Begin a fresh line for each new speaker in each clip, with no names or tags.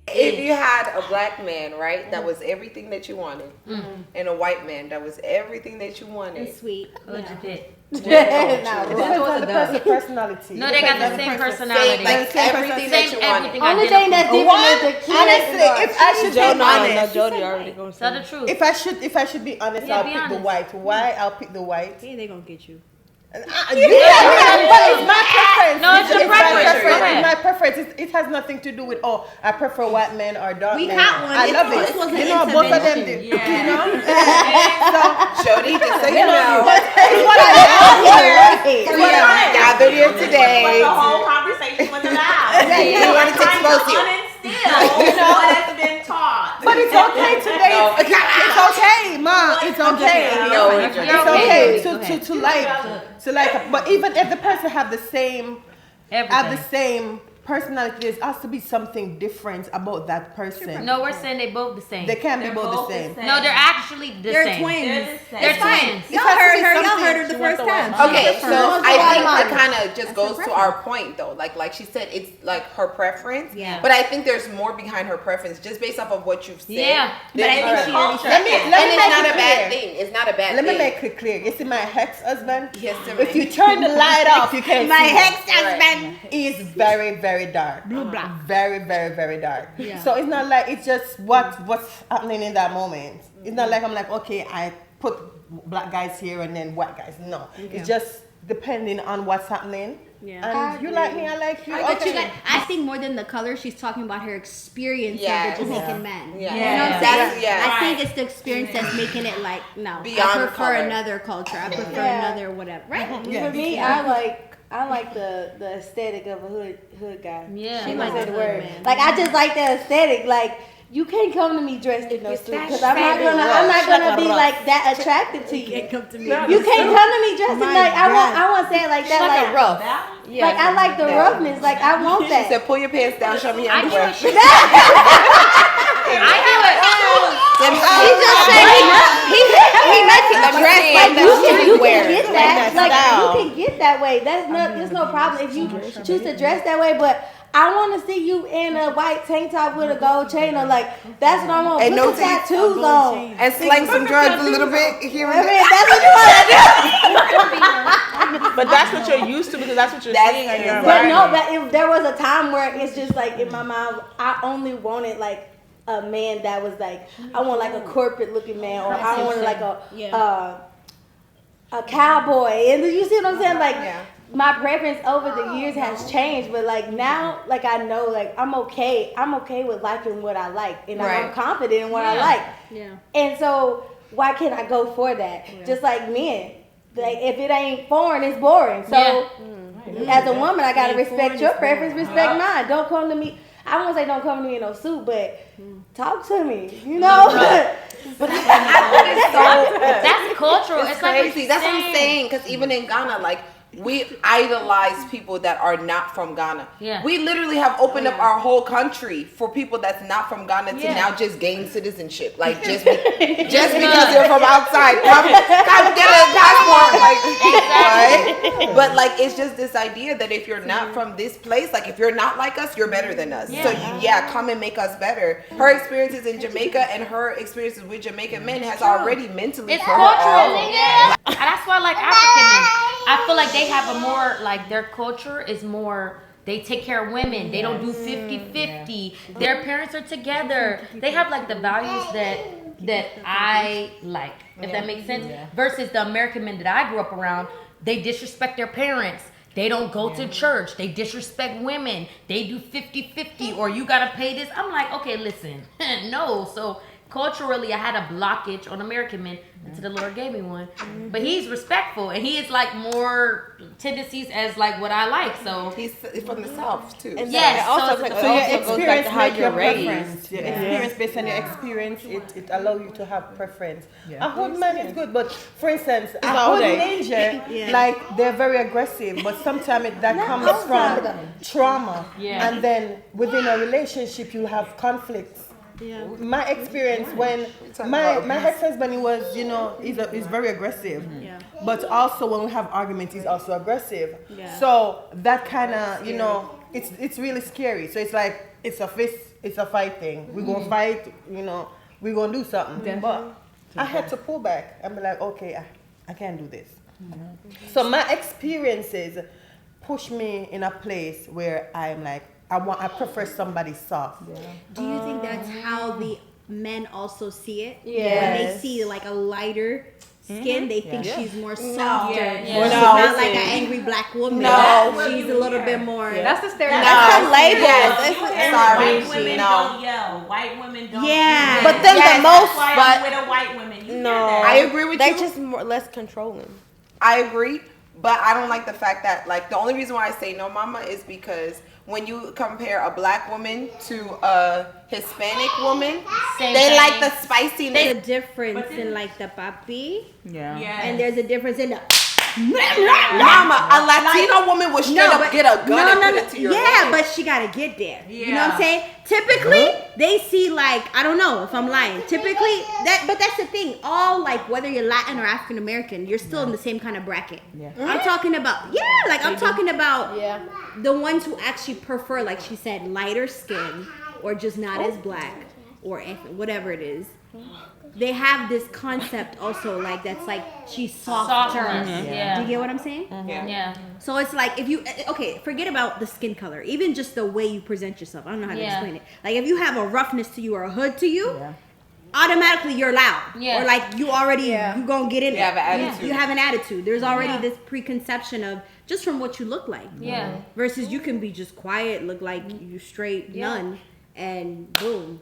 If you had a black man, right, that was everything that you wanted, and a white man that was everything that you wanted.
It's sweet.
Depends
on the person's personality.
No, they got the same personality.
Like everything that you wanted.
Only thing that's different is the kids.
Honestly, if I should be honest,
Jody already gonna say
the truth. If I should be honest, I'll pick the white. Why? I'll pick the white.
Yeah, they gonna get you.
But it's my preference.
No, it's your preference.
It's my preference. It has nothing to do with I prefer white men or dark men.
We got one.
I love it. You know, both of them do.
Yeah.
You know. So
Jody, just so you know,
it's what I love here.
we are gathered here today.
The whole conversation was allowed.
We wanted to expose you.
What has been taught.
But it's okay today. It's okay, Ma. It's okay. It's okay to like. But even if the person have the same personality, there has to be something different about that person.
No, we're saying they both the same.
They can't be both the same.
No, they're actually the
They're
same.
twins.
They're twins.
Y'all heard her the first time.
Okay, so I think that kind of just goes to our point, though. Like she said, it's like her preference.
Yeah.
But I think there's more behind her preference, just based off of what you've said.
Yeah.
But I think she already
Let me
And
make
it's not
it
a bad
clear.
thing. It's not a bad
Let
thing.
me make it clear. You see my ex-husband?
Yes, sir.
If you turn the light off, you can
My
see him.
ex-husband.
He's very, very dark.
Blue black.
Very, very, very dark.
Yeah.
So it's not like it's just what's happening in that moment. It's not like I'm like, okay, I put black guys here and then white guys. No. It's just depending on what's happening.
Yeah.
And you like me, I like you.
But
Okay.
you guys, I think more than the color, she's talking about her experience
Yes.
of the Jamaican man.
Yeah.
You know what I'm
That's-
saying?
yeah.
I think it's the experience that's making it like, no,
Beyond
I prefer
color.
another culture. I prefer
Yeah.
another whatever. Right?
Yeah.
For me, I like the aesthetic of a hood guy.
Yeah.
She
I'm
likes
gonna say
the
the
hood
word.
man.
Like I just like that aesthetic. Like you can't come to me dressed in no suit because I'm not
Shut
gonna
up,
be
Ruth.
like that attracted to you.
Come to me.
You can't come to me dressed in like I want to say it like that. Like
rough.
like I like the roughness. Like I want
She
that.
said, pull your pants down, show me your
I knew
underwear.
it. I knew it.
He just said he makes it dress
Like you
wear.
can get that.
Like that style.
You can get that way. There's no problem if you choose to dress that way. But I want to see you in a white tank top with a gold chain or like that's what I want.
And
Put
no
the tattoos on.
And slang some drugs a little bit here
I
and
mean,
there.
that's what you want to do.
But that's what you're used to because that's what you're
That's
seeing in your
it.
But no,
environment.
but if there was a time where it's just like in my mind, I only wanted like a man that was like I want like a corporate looking man, or I wanted like a cowboy. And you see what I'm saying? Like my preference over the years has changed, but like now, like I know, like I'm okay with liking what I like, and I'm confident in what I like.
Yeah.
And so why can't I go for that? Just like men. Like if it ain't foreign, it's boring. So as a woman, I gotta respect your preference, respect mine. Don't come to me. I won't say don't come to me in no suit, but talk to me. You know.
But I think it's so
That's cultural.
it's
It's like what
crazy.
you're
That's what I'm
saying.
saying. Because even in Ghana, like we idolize people that are not from Ghana.
Yeah.
We literally have opened up our whole country for people that's not from Ghana to
Yeah.
now just gain citizenship. Like just because you're from outside, come get a passport. Like, right? But like it's just this idea that if you're not from this place, like if you're not like us, you're better than us. So come and make us better. Her experiences in Jamaica and her experiences with Jamaican men has already mentally
It's
put her
cultural.
off.
Yeah. And that's why I like African men. I feel like they have a more, like their culture is more, they take care of women. They don't do 50-50. Their parents are together. They have like the values that I like, if that makes sense. Versus the American men that I grew up around, they disrespect their parents. They don't go to church. They disrespect women. They do 50-50 or you gotta pay this. I'm like, okay, listen, no. So culturally I had a blockage on American men until the Lord gave me one. But he's respectful and he is like more tendencies as like what I like. So
He's from the South too.
yes,
also,
so
like,
it's-
So your
also goes back
experience
to how
make
you're
your
raised.
preference. Your experience based on your experience, it allows you to have preference. A hood man is good, but for instance, a hood ninja, like they're very aggressive, but sometimes that comes from trauma.
Yeah.
And then within a relationship, you have conflicts.
Yeah.
My experience when my ex-husband, he was, he's very aggressive.
Yeah.
But also when we have arguments, he's also aggressive.
Yeah.
So that kind of, it's really scary. So it's like, it's a fist, it's a fight thing. We're going to fight, we're going to do something. But I had to pull back and be like, okay, I can't do this. So my experiences push me in a place where I'm like, I prefer somebody soft.
Do you think that's how the men also see it?
Yes.
When they see like a lighter skin, they think she's more softer.
Yeah.
Or she's not like an angry black woman.
No.
She's a little bit more.
That's the stereotype.
That's the label.
Yes. Sorry,
White women
no.
don't yell. White women don't.
Yeah.
But then
Yes,
the most,
That's why
but
I'm with a white woman. You
no,
hear
I
that.
agree with
they
you.
just more less controlling.
I agree, but I don't like the fact that, like, the only reason why I say no, mama, is because when you compare a black woman to a Hispanic woman,
Same
they
thing.
like the spiciness.
There's a difference in like the papi,
Yeah.
Yeah.
and there's a difference in the.
Mama, a Latino woman would straight up get a gun and put it to your head.
but she gotta get there. You know what
Yeah.
I'm saying? Typically, they see like, I don't know if I'm lying. Typically, but that's the thing. All like whether you're Latin or African American, you're still in the same kind of bracket.
Yeah.
I'm talking about I'm talking about the ones who actually prefer, like she said, lighter skin or just not as black or whatever it is. They have this concept also like that's like she's softer.
Yeah.
Do you get what I'm saying?
Yeah.
So it's like if you forget about the skin color, even just the way you present yourself. I don't know how to explain it. Like if you have a roughness to you or a hood to you, automatically you're loud.
Yeah.
Or like you already you gonna get in
You
there.
have an attitude.
You have an attitude. There's already
Yeah.
this preconception of just from what you look like.
Yeah.
Versus you can be just quiet, look like you straight none, and boom.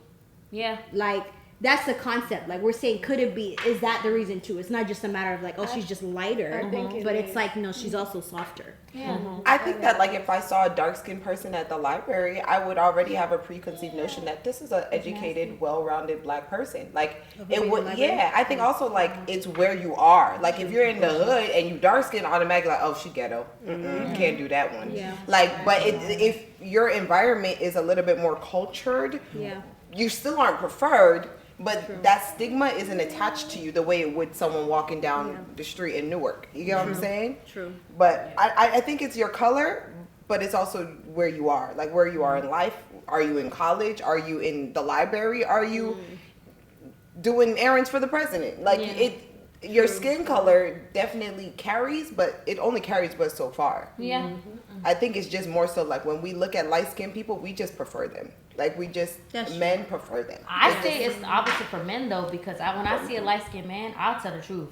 Yeah.
Like that's the concept. Like we're saying, could it be? Is that the reason too? It's not just a matter of like, oh, she's just lighter, but it's like no, she's also softer.
Yeah.
I think that, like, if I saw a dark-skinned person at the library, I would already have a preconceived notion that this is an educated, well-rounded black person. Like, it would, I think also, like, it's where you are. Like, if you're in the hood and you dark-skinned, automatically, like, oh, she ghetto. Can't do that one.
Yeah.
Like, but if your environment is a little bit more cultured,
Yeah.
you still aren't preferred, but that stigma isn't attached to you the way it would someone walking down the street in Newark. You get what I'm saying?
True.
But I think it's your color, but it's also where you are. Like where you are in life. Are you in college? Are you in the library? Are you doing errands for the president? Like your skin color definitely carries, but it only carries but so far.
Yeah.
I think it's just more so like when we look at light-skinned people, we just prefer them. Like men prefer them.
I say it's the opposite for men though, because when I see a light skinned man, I'll tell the truth.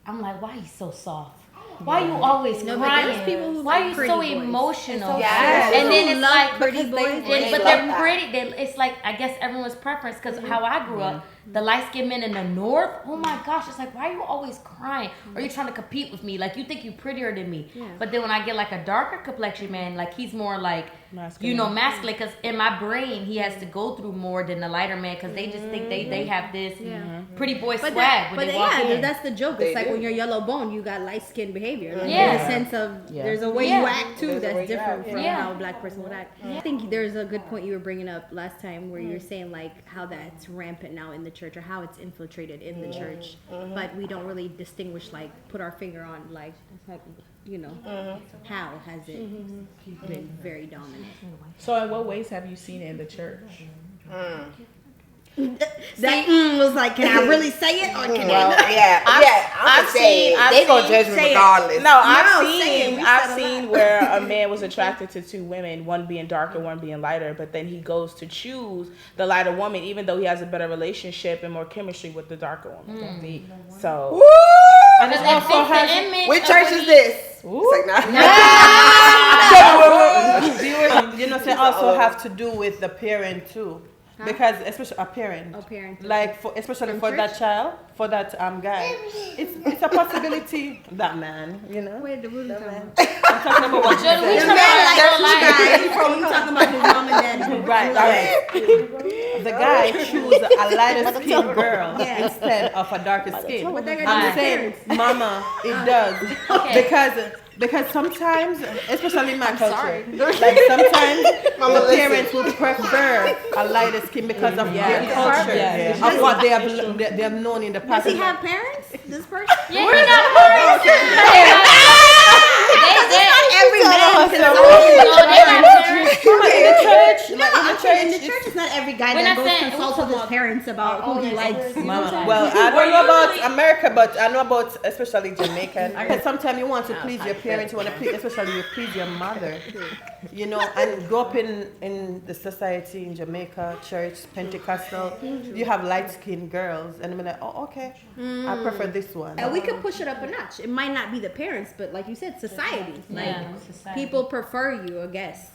I'm like, why he's so soft? Why you always
No, but there's
crying?
people who
Why
like
you
pretty
so
boys.
emotional?
Yes.
And then it's
love
like
pretty boys.
but they're pretty. It's like I guess everyone's preference because how I grew up, the light skinned men in the north. Oh my gosh, it's like why are you always crying? Or you trying to compete with me? Like you think you prettier than me. But then when I get like a darker complexion man, like he's more like masculine. Because in my brain he has to go through more than the lighter man because they just think they have this pretty boy swag when they walk in.
That's the joke. It's like when you're yellow bone, you got light skin behavior. Like,
Yeah.
in the sense of there's a way you act too that's different from how a black person would act. I think there's a good point you were bringing up last time where you were saying like how that's rampant now in the church or how it's infiltrated in the church, but we don't really distinguish like put our finger on like how has it been very dominant.
So in what ways have you seen it in the church?
That was like, can I really say it or can
Well,
I?
I'm saying they gonna judge me regardless.
No,
say it. We
I've
said a
seen where a man was attracted to two women, one being darker, one being lighter, but then he goes to choose the lighter woman, even though he has a better relationship and more chemistry with the darker woman. So,
And it's also the image.
Which
of
church
what
is
he-
this? It's like,
Viewers, they also have to do with the parent too. Because especially a parent. Like especially for that child, for that guy. It's a possibility that man, you know.
Wait, the Ruth
I'm talking about what
Jody, we
you
talking about
we talking about his mom and dad.
Right. The guy choose a lighter skinned girl instead of a darker skin. I'm saying, Mama, it does. Because sometimes, especially in my culture, like sometimes the parents will prefer a lighter skin because of their culture, of what they have known in the past.
Does he have parents? This person?
Yeah, he got parents.
Every man can in the church, it's not every guy that goes consults with his parents about who he likes.
Well, I don't know about America, but I know about especially Jamaican. Because sometimes you want to please your parents, you want to please, especially you please your mother, you know, and grow up in the society in Jamaica, church, Pentecostal, you have light-skinned girls, and I'm like, oh, okay, I prefer this one.
And we could push it up a notch. It might not be the parents, but like you said, society. Society. People prefer you, I guess.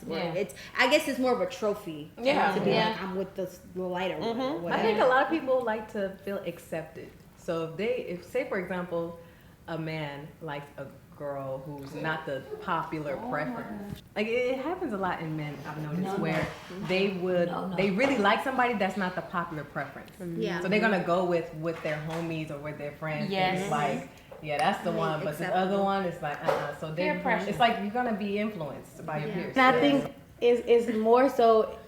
I guess it's more of a trophy. To be like, I'm with the lighter one. Or whatever.
I think a lot of people like to feel accepted. So if say for example, a man likes a girl who's not the popular preference. Like it happens a lot in men, I've noticed, where they really like somebody that's not the popular preference. So they're gonna go with their homies or with their friends. And it's like, yeah, that's the one, but the other one is like, so it's like you're gonna be influenced by your peers.
And I think it's more so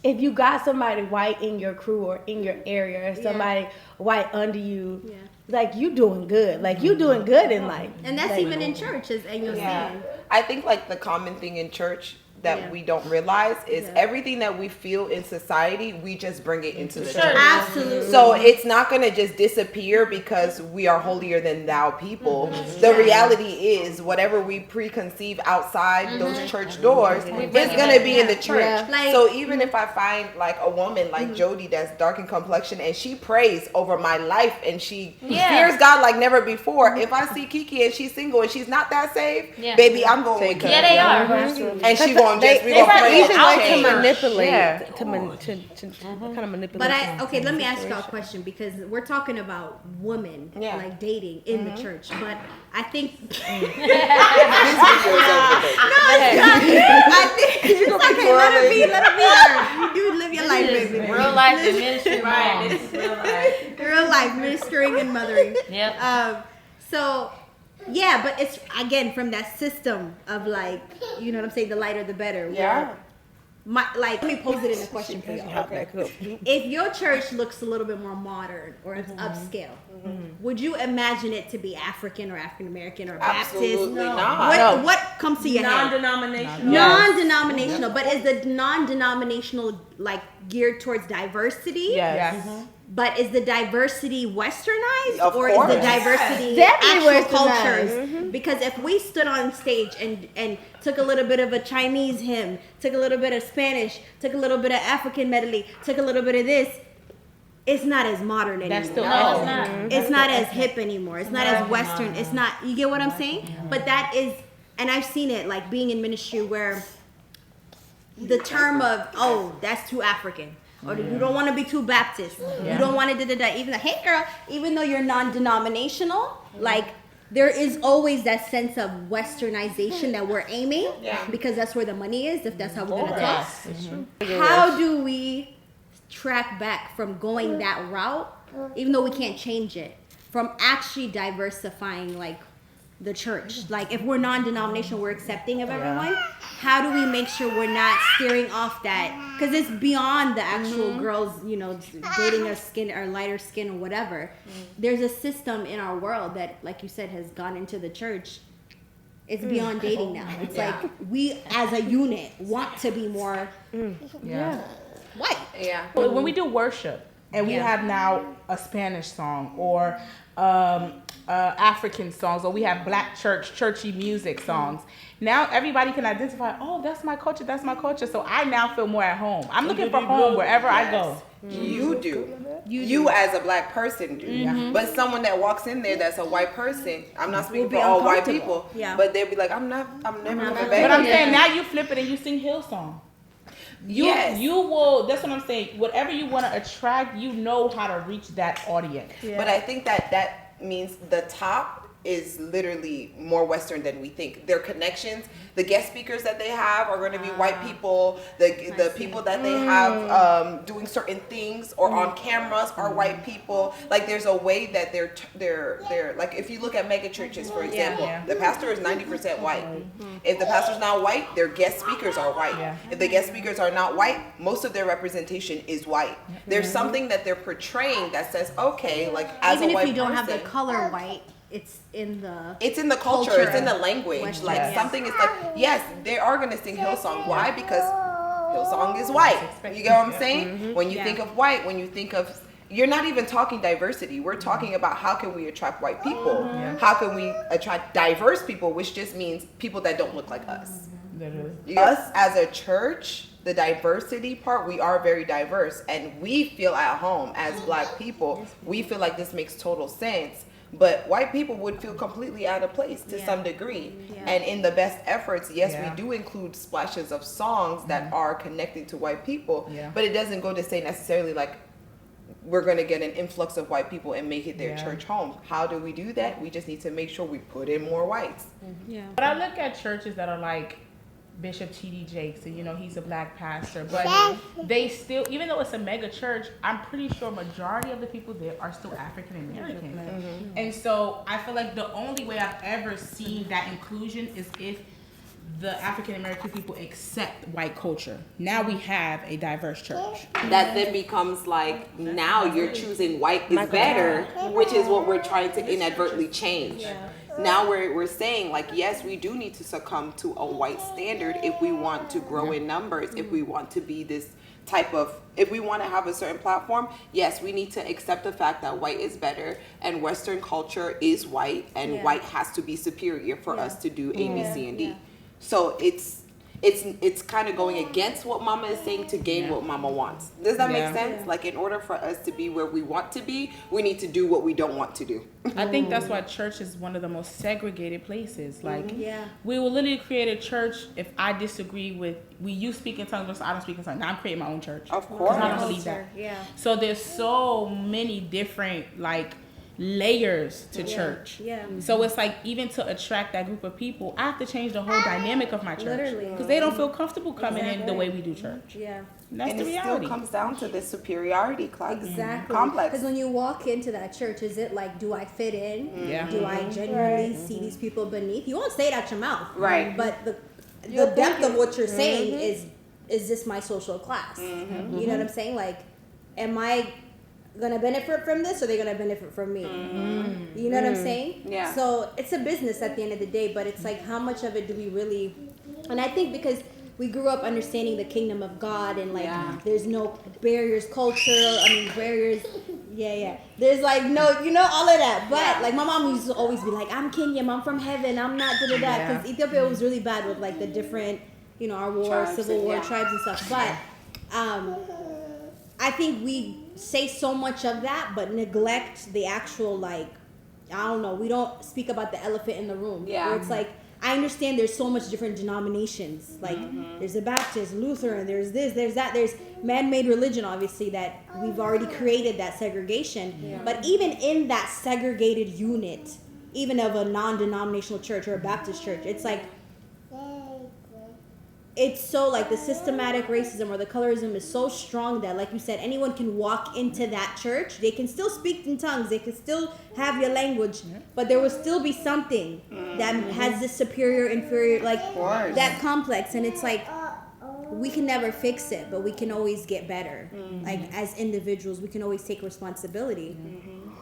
if you got somebody white in your crew or in your area, or somebody white under you, like you doing good. Like you doing good in life.
And that's
like,
even in church, as Angel's saying.
I think like the common thing in church that we don't realize is everything that we feel in society, we just bring it into the church.
Absolutely.
So it's not going to just disappear because we are holier than thou people. The reality is whatever we preconceive outside those church doors is going to be in the church.
Like,
so even if I find like a woman like Jody that's dark in complexion and she prays over my life and she fears God like never before, if I see Kiki and she's single and she's not that saved, baby, I'm going with her.
Yeah, they are.
And she won't just
They have
pray
easy
it
way to
change.
manipulate, to
But
kind of manipulate.
okay, let me ask y'all a question because we're talking about women like dating in the church, but I think it's okay. Let her be her. You live your life, baby.
Real life and ministry,
Right, this is real life.
Real life ministering and mothering.
Yep.
So. Yeah, but it's again from that system of like, you know what I'm saying, the lighter the better. Let me pose it in a question for y'all. If your church looks a little bit more modern or it's upscale, would you imagine it to be African or African American or Baptist?
Absolutely not.
What comes to your head?
Non-denominational.
Non-denominational, but is the non-denominational like geared towards diversity?
Yes.
But is the diversity westernized
Of
or
course.
is the diversity
Definitely
actual
westernized.
cultures? Because if we stood on stage and took a little bit of a Chinese hymn, took a little bit of Spanish, took a little bit of African medley, took a little bit of this, it's not as modern anymore.
That's still
It's not as hip anymore. It's not as western. It's not, you get what I'm saying? But that is, and I've seen it like being in ministry where the term of, oh, that's too African. Or you don't want to be too Baptist. You don't want to even hey girl, even though you're non-denominational, like there is always that sense of westernization that we're aiming because that's where the money is, if that's how we're gonna talk. How do we track back from going that route, even though we can't change it, from actually diversifying like the church? Like if we're non-denominational, we're accepting of everyone. How do we make sure we're not steering off that? Because it's beyond the actual girls, you know, dating a skin or lighter skin or whatever. There's a system in our world that, like you said, has gone into the church. It's beyond dating now. It's like we, as a unit, want to be more white.
Yeah.
When we do worship and we have now a Spanish song or African songs, or we have black churchy music songs. Now everybody can identify, oh, that's my culture, that's my culture. So I now feel more at home. I'm looking for home wherever I go.
You do. You as a black person do. But someone that walks in there that's a white person, I'm not speaking for all white people, but they'll be like, I'm never coming back.
But I'm saying now you flip it and you sing Hillsong. You will. That's what I'm saying. Whatever you want to attract, you know how to reach that audience.
Yeah. But I think that means the top is literally more Western than we think. Their connections, the guest speakers that they have are going to be white people. The people that they have doing certain things or on cameras are white people. Like there's a way that they're like, if you look at mega churches, for example, the pastor is 90% white. If the pastor's not white, their guest speakers are white. If the guest speakers are not white, most of their representation is white. There's something that they're portraying that says, okay, like as
even
a white
if you don't
person,
have the color white, it's in the
culture, it's in the language.
Western,
like something is like, yes, they are gonna sing Hillsong. Why? Because Hillsong is white. You get what I'm saying? When you think of white, when you think of, you're not even talking diversity. We're talking about how can we attract white people? How can we attract diverse people, which just means people that don't look like us. Us as a church, the diversity part, we are very diverse, and we feel at home as Black people. We feel like this makes total sense. But white people would feel completely out of place to some degree. And in the best efforts, yes, we do include splashes of songs that are connected to white people, but it doesn't go to say necessarily like we're going to get an influx of white people and make it their church home. How do we do that? We just need to make sure we put in more whites.
But I look at churches that are like Bishop T.D. Jakes, and he's a Black pastor, but they still, even though it's a mega church, I'm pretty sure majority of the people there are still African American. And so I feel like the only way I've ever seen that inclusion is if the African American people accept white culture. Now we have a diverse church.
That then becomes like, now you're choosing white is better, which is what we're trying to inadvertently change. Now we're saying like, yes, we do need to succumb to a white standard if we want to grow in numbers, if we want to be this type of, if we want to have a certain platform, yes, we need to accept the fact that white is better and Western culture is white and white has to be superior for us to do A, B, C, and D. So it's kind of going against what Mama is saying to gain what Mama wants. Does that make sense? Like in order for us to be where we want to be, we need to do what we don't want to do.
I think that's why church is one of the most segregated places. Like we will literally create a church if I disagree with, you speak in tongues versus I don't speak in tongues. Now I'm creating my own church.
Of course.
I don't believe that. So there's so many different like layers to church. So it's like, even to attract that group of people, I have to change the whole dynamic of my church because they don't feel comfortable coming in the way we do church. That's
and
the
it
reality.
still comes down to the superiority
Exactly.
complex.
Because when you walk into that church, is it like, do I fit in? Do I genuinely see these people beneath? You won't say it out your mouth. Right. But the depth of what you're saying is this my social class? You know what I'm saying? Like, am I gonna benefit from this, or are they gonna benefit from me? You know what I'm saying? So it's a business at the end of the day, but it's like, how much of it do we really? And I think because we grew up understanding the kingdom of God and like there's no barriers, barriers. There's like no, all of that. But like my mom used to always be like, I'm Kenyan, I'm from heaven, I'm not da-da-da. Because Ethiopia was really bad with like the different, our war, tribes, civil war, tribes and stuff. But I think we say so much of that, but neglect the actual, like, I don't know, we don't speak about the elephant in the room. Where it's like, I understand there's so much different denominations. Like, there's the Baptist, Lutheran, there's this, there's that, there's man-made religion, obviously, that we've already created that segregation. But even in that segregated unit, even of a non-denominational church or a Baptist church, it's like, it's so like the systematic racism or the colorism is so strong that, like you said, anyone can walk into that church. They can still speak in tongues. They can still have your language, but there will still be something that has this superior, inferior, like that complex. And it's like, we can never fix it, but we can always get better. Like as individuals, we can always take responsibility.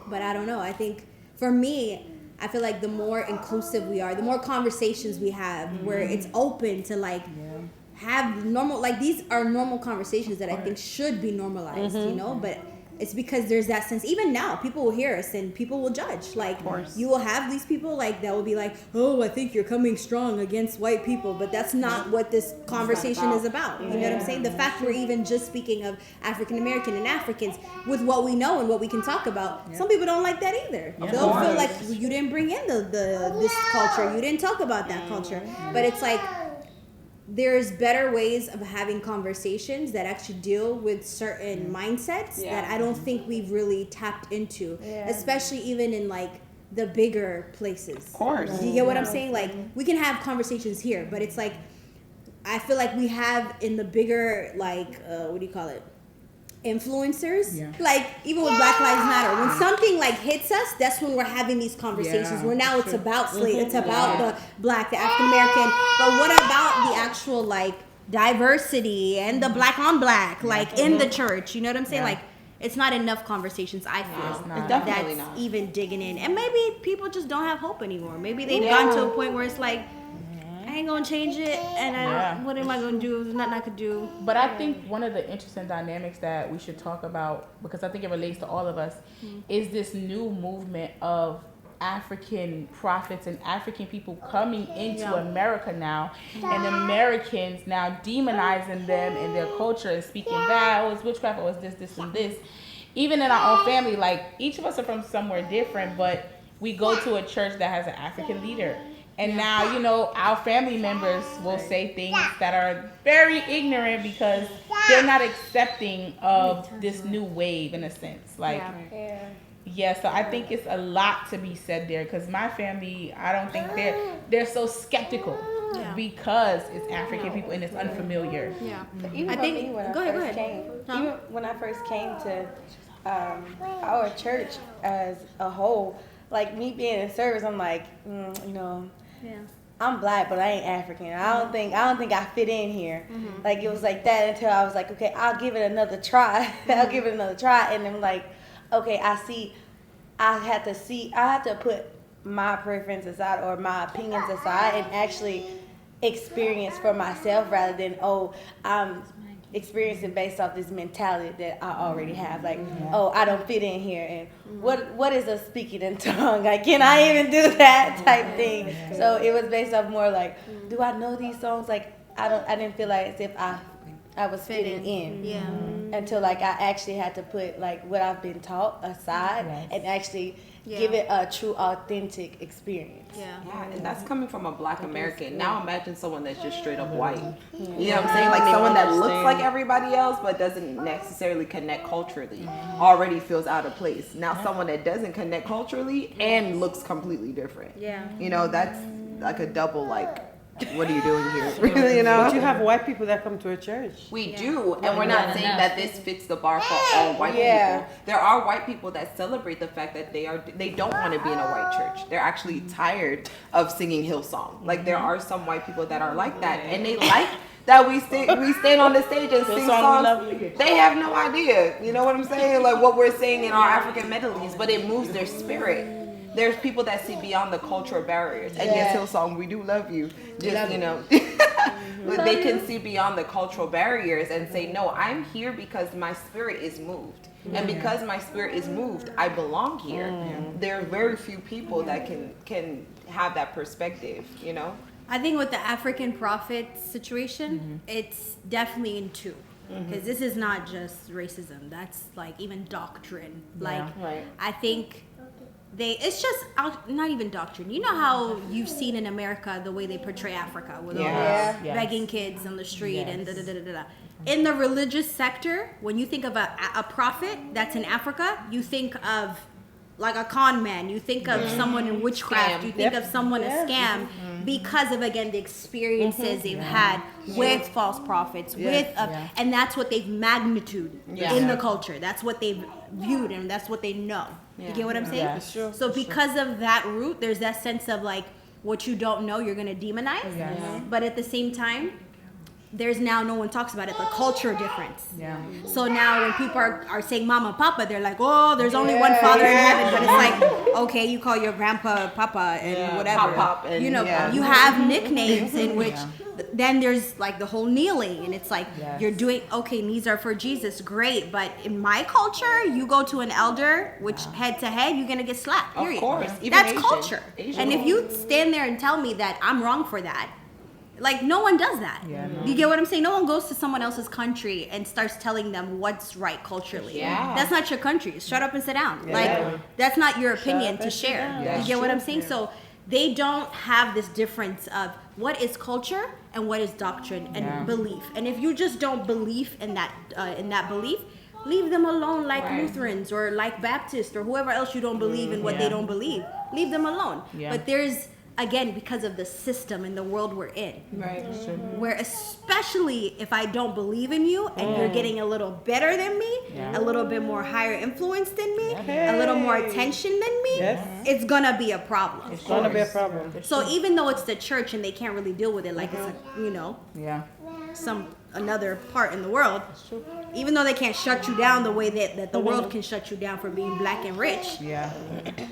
But I don't know. I think for me, I feel like the more inclusive we are, the more conversations we have where it's open to like have normal, like these are normal conversations that I think should be normalized, but it's because there's that sense, even now, people will hear us and people will judge. Like, you will have these people like that will be like, oh, I think you're coming strong against white people, but that's not what this conversation is about. You know what I'm saying? The fact we're even just speaking of African American and Africans with what we know and what we can talk about, some people don't like that either. They'll feel like you didn't bring in this culture, you didn't talk about that culture. But it's like, there's better ways of having conversations that actually deal with certain mindsets that I don't think we've really tapped into, especially even in like the bigger places.
Of course.
You get what I'm saying? Like we can have conversations here, but it's like I feel like we have in the bigger like what do you call it? Influencers, like even with Black Lives Matter, when something like hits us, that's when we're having these conversations. Where now it's about slave, it's about the Black, the African American, but what about the actual like diversity and the Black on Black, like in the church? You know what I'm saying? Like it's not enough conversations. I feel
definitely
that's
not.
even digging in, and maybe people just don't have hope anymore. Maybe they've gotten to a point where it's like, I ain't gonna change it, and what am I gonna do? There's nothing I could do.
But I think one of the interesting dynamics that we should talk about, because I think it relates to all of us, is this new movement of African prophets and African people coming into America now, and Americans now demonizing them and their culture and speaking bad. Oh, it's witchcraft. Oh, it's this, and this. Even in our own family, like each of us are from somewhere different, but we go to a church that has an African leader. And now, you know, our family members will say things that are very ignorant because they're not accepting of this new wave in a sense. Like, so I think it's a lot to be said there, because my family, I don't think they're so skeptical because it's African people and it's unfamiliar.
Even
I think. Go ahead.
Even when I first came to our church as a whole, like me being in service, I'm like, you know. I'm Black, but I ain't African. I don't think I fit in here. Like it was like that until I was like, okay, I'll give it another try. And then like, okay, I had to put my preference aside or my opinions aside and actually experience for myself rather than I'm experiencing based off this mentality that I already have. Like, I don't fit in here, and what is a speaking in tongue? Like, can I even do that type thing? So it was based off more like, do I know these songs? Like, I didn't feel like as if I was fitting in until like I actually had to put like what I've been taught aside and actually give it a true authentic experience.
And that's coming from a Black American. Now imagine someone that's just straight up white. You know what I'm saying? Like someone that looks like everybody else but doesn't necessarily connect culturally already feels out of place. Now someone that doesn't connect culturally and looks completely different. You know, that's like a double like, what are you doing here? You know?
But you have white people that come to a church.
We do, and we're not saying that this fits the bar for all white people. There are white people that celebrate the fact that they don't want to be in a white church. They're actually tired of singing Hillsong. Like there are some white people that are like that, and they like that we stand on the stage and sing songs. They have no idea, you know what I'm saying? Like what we're saying in our African melodies, but it moves their spirit. There's people that see beyond the cultural barriers. And yes, Hillsong, we do love you. Just, you know, but they can see beyond the cultural barriers and say, no, I'm here because my spirit is moved. And because my spirit is moved, I belong here. There are very few people that can have that perspective, you know?
I think with the African prophet situation, it's definitely in two. Because this is not just racism. That's like even doctrine. Like, I think... it's just not even doctrine. You know how you've seen in America the way they portray Africa with all those begging kids on the street and da-da-da-da-da. In the religious sector, when you think of a prophet that's in Africa, you think of like a con man. You think of someone in witchcraft. You think of someone a scam because of, again, the experiences they've had with false prophets, and that's what they've magnitude in the culture. That's what they've viewed, and that's what they know. You get what I'm saying?
Yeah, sure,
so because of that root, there's that sense of like what you don't know, you're going to demonize. But at the same time, there's now no one talks about it, the culture difference. So now when people are saying mama, papa, they're like, oh, there's only one father in heaven. But it's like, okay, you call your grandpa papa and whatever.
Pop, and,
you know, you have nicknames in which then there's like the whole kneeling, and it's like you're doing, okay, these are for Jesus, great, but in my culture, you go to an elder, which head to head, you're gonna get slapped, period.
Of course. Even
that's
Asian.
culture. And if you stand there and tell me that I'm wrong for that, like no one does that. You get what I'm saying? No one goes to someone else's country and starts telling them what's right culturally. That's not your country. Shut up and sit down. Like that's not your opinion to share. You get what I'm saying? So they don't have this difference of what is culture and what is doctrine and belief. And if you just don't believe in that belief, leave them alone, like Lutherans or like Baptists or whoever else you don't believe in what they don't believe. Leave them alone. Yeah. But there's, again, because of the system and the world we're in, where especially if I don't believe in you and you're getting a little better than me, a little bit more higher influence than me, a little more attention than me, it's gonna be a problem.
It's gonna be a problem.
So even though it's the church and they can't really deal with it, like it's some another part in the world, even though they can't shut you down the way that the world can shut you down for being black and rich,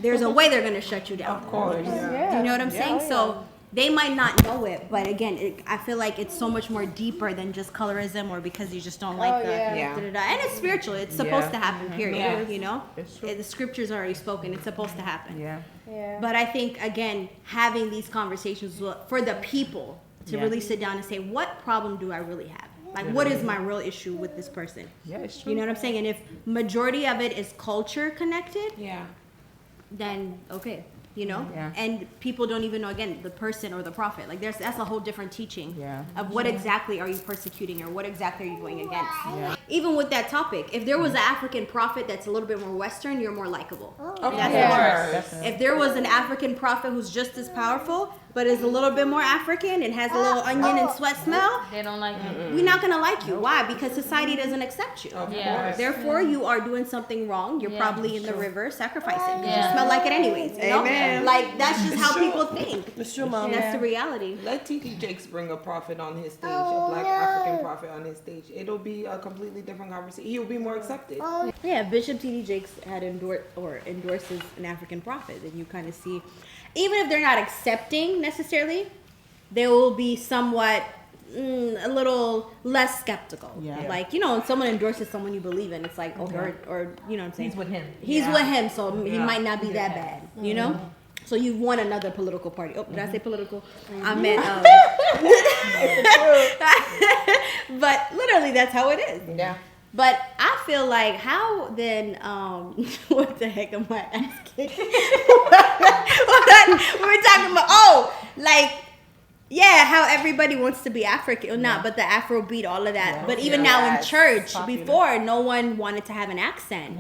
there's a way they're going to shut you down.
Of course.
Do you know what I'm saying? So they might not know it, but again, I feel like it's so much more deeper than just colorism or because you just don't like and it's spiritual. It's supposed to happen, period. You know, the scripture's already spoken. It's supposed to happen. But I think, again, having these conversations for the people to really sit down and say, what problem do I really have? Like, what is my real issue with this person? Yeah, it's true. You know what I'm saying? And if majority of it is culture connected, then okay, you know? And people don't even know, again, the person or the prophet. Like, that's a whole different teaching of what exactly are you persecuting or what exactly are you going against. Even with that topic, if there was an African prophet that's a little bit more Western, you're more likable. If there was an African prophet who's just as powerful, but is a little bit more African and has a little onion and sweat smell,
they don't like you.
We're not gonna like you. Why? Because society doesn't accept you. Therefore, you are doing something wrong. You're probably in the river sacrificing. You smell like it anyways. You know? Like, that's just how people think.
It's true, Mom.
That's the reality.
Let T.D. Jakes bring a prophet on his stage, a black African prophet on his stage. It'll be a completely different conversation. He'll be more accepted.
Yeah, Bishop T.D. Jakes had endorses an African prophet, and you kind of see, even if they're not accepting necessarily, they will be somewhat a little less skeptical. Like, you know, when someone endorses someone you believe in, it's like, okay, or you know what I'm saying?
He's with him.
He's with him, so he might not be that bad, you know? So you want another political party. Oh, did I say political? I meant, but literally that's how it is. Yeah. But I feel like, how then, what the heck am I asking? We're talking about, how everybody wants to be African, or not, but the Afrobeat, all of that. But even now in church, before, no one wanted to have an accent.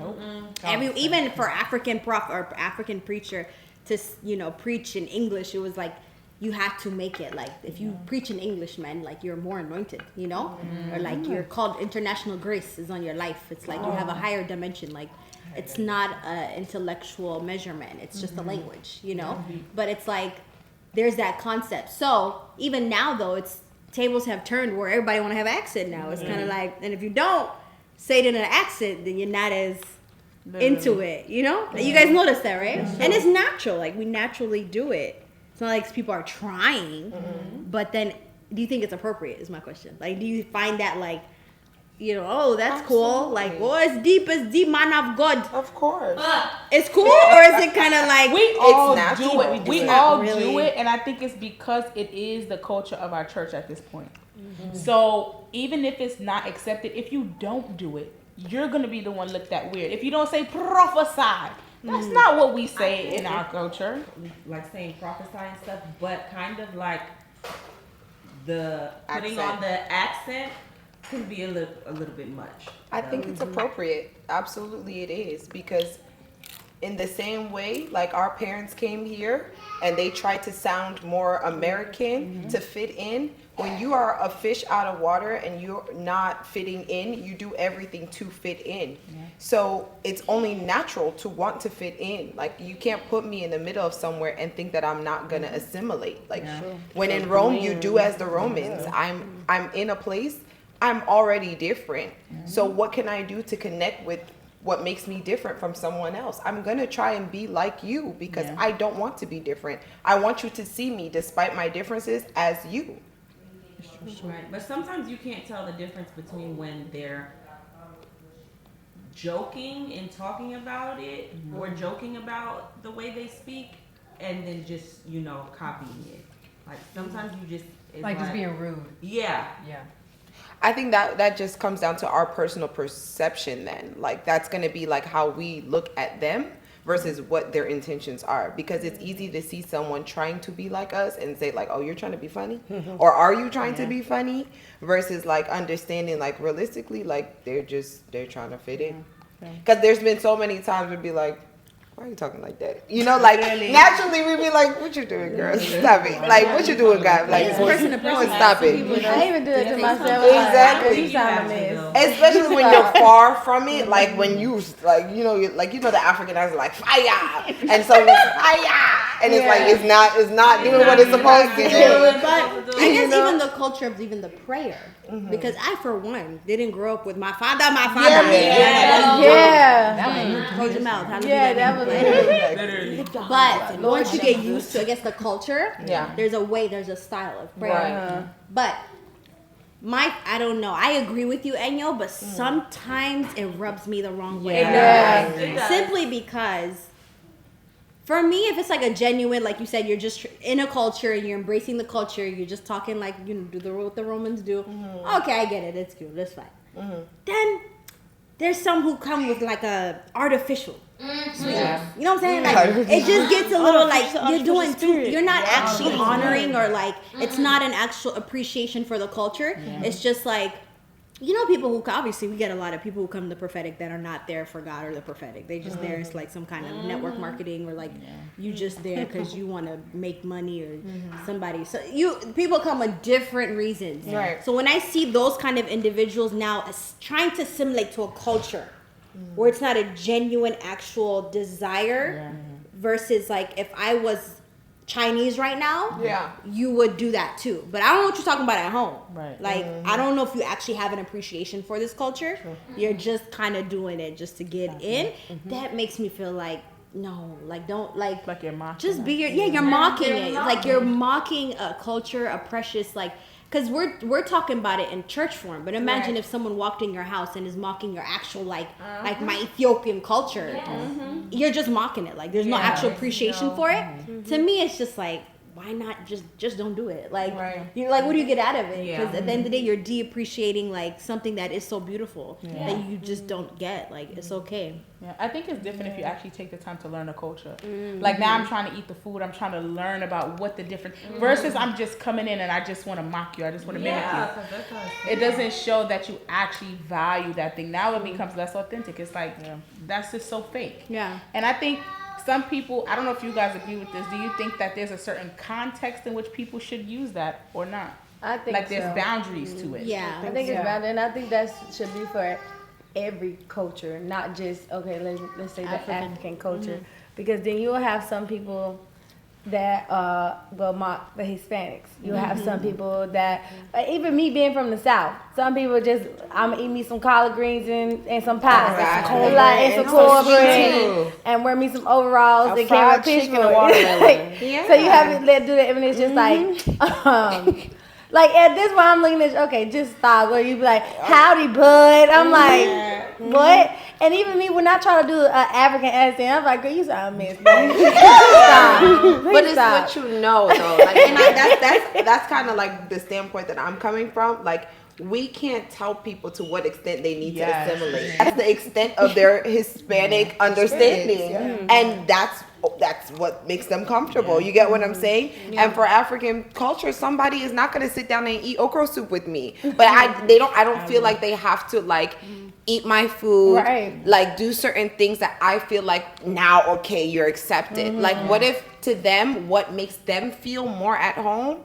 Even for African prophet or African preacher to, you know, preach in English, it was like, you have to make it like, if you preach in English, man, like you're more anointed, you know, or like you're called international grace is on your life. It's like you have a higher dimension. Like, it's not an intellectual measurement. It's just a language, you know. But it's like there's that concept. So even now, though, it's tables have turned where everybody want to have accent now. It's kind of like, and if you don't say it in an accent, then you're not as into it, you know. You guys notice that, right? And it's natural. Like, we naturally do it. It's not like people are trying, but then do you think it's appropriate is my question. Like, do you find that, like, you know, oh, that's cool. Like, oh, it's deep, man of God.
Of course.
It's cool, or is it kind of like,
we all
natural.
do it. We all do it, and I think it's because it is the culture of our church at this point. So even if it's not accepted, if you don't do it, you're going to be the one looked at weird. If you don't say prophesy, that's not what we say in our culture.
Like saying prophesy and stuff, but kind of like the putting on the accent can be a little bit much.
I think it's appropriate. Absolutely it is. Because in the same way, like our parents came here and they tried to sound more American to fit in. When you are a fish out of water and you're not fitting in, you do everything to fit in. So it's only natural to want to fit in. Like, you can't put me in the middle of somewhere and think that I'm not gonna assimilate. Like, when in Rome, you do as the Romans. I'm in a place, I'm already different. So what can I do to connect with what makes me different from someone else? I'm gonna try and be like you because I don't want to be different. I want you to see me, despite my differences, as you.
Right, but sometimes you can't tell the difference between when they're joking and talking about it, or joking about the way they speak, and then just, you know, copying it. Like, sometimes you just, it's
like just being rude.
Yeah.
I think that just comes down to our personal perception then. Like, that's going to be like how we look at them. versus what their intentions are, because it's easy to see someone trying to be like us and say like, oh, you're trying to be funny, or are you trying to be funny, versus like understanding like realistically like they're trying to fit in. Because there's been so many times we'd be like, why are you talking like that? You know, like naturally we'd be like, what you doing, girl? Stop it. Like, what you doing, guy? Like, stop it.
I even do it to myself.
Exactly.
You sound a mess.
Especially when you're far from it, like when you like, you know the African accent, like fire, and so it's fire, and it's like it's not doing what it's supposed to do.
But I guess even the culture of even the prayer, because I for one didn't grow up with my father. Close your mouth. That was
Literally.
But once you get used to, I guess, the culture, there's a style of prayer. But I don't know. I agree with you, Enyo, but sometimes it rubs me the wrong way. Simply because, for me, if it's like a genuine, like you said, you're just in a culture and you're embracing the culture, you're just talking like, do what the Romans do. Okay, I get it. It's cool. That's fine. Then there's some who come with like a artificial sweetness. You know what I'm saying? Like it just gets a little like you're doing too. You're not actually honoring or like it's not an actual appreciation for the culture. It's just like, people who obviously we get a lot of people who come to the prophetic that are not there for God or the prophetic. They just there. It's like some kind of network marketing or like you just there because you want to make money or somebody. So people come with different reasons.
Right.
So when I see those kind of individuals now trying to assimilate to a culture where it's not a genuine actual desire versus like if I was Chinese right now, you would do that too. But I don't know what you're talking about at home. Right. Like I don't know if you actually have an appreciation for this culture. You're just kind of doing it just to get in. That makes me feel like no, like don't like
you're mocking.
Just be you're mocking it. Like you're mocking a culture, a precious like. Because we're talking about it in church form, but imagine if someone walked in your house and is mocking your actual like my Ethiopian culture. You're just mocking it. Like there's no actual appreciation for it. To me, it's just like why not just don't do it? Like what do you get out of it? Because at the end of the day, you're de-appreciating like something that is so beautiful that you just don't get. Like it's okay.
Yeah, I think it's different if you actually take the time to learn a culture. Like now I'm trying to eat the food. I'm trying to learn about what the different versus I'm just coming in and I just want to mock you. I just want to mimic you. It doesn't show that you actually value that thing. Now it becomes less authentic. It's like that's just so fake. Yeah. And I think some people, I don't know if you guys agree with this. Do you think that there's a certain context in which people should use that or not?
I think
like there's boundaries to it.
Yeah, I think it's boundary, and I think that should be for every culture, not just let's say the African culture, because then you'll have some people that will mock the Hispanics. You'll have some people that even me being from the South, some people just I'm gonna eat me some collard greens and some pasta, and some cornbread, and wear me some overalls and carry a chicken and watermelon. So you have to do that, and it's just like. Like at this point, I'm looking at just stop. Or you be like, "Howdy, bud." I'm like, "What?" And even me, when I try to do an African accent, I'm like, "Girl, you sound messed up."
But it's what you know, though. Like, and that's kind of like the standpoint that I'm coming from. Like, we can't tell people to what extent they need to assimilate. That's the extent of their Hispanic understanding, and that's what makes them comfortable. You get what I'm saying? And for African culture, somebody is not going to sit down and eat okra soup with me. But I don't feel like they have to like eat my food, like do certain things that I feel like now, okay, you're accepted. Like what if to them, what makes them feel more at home?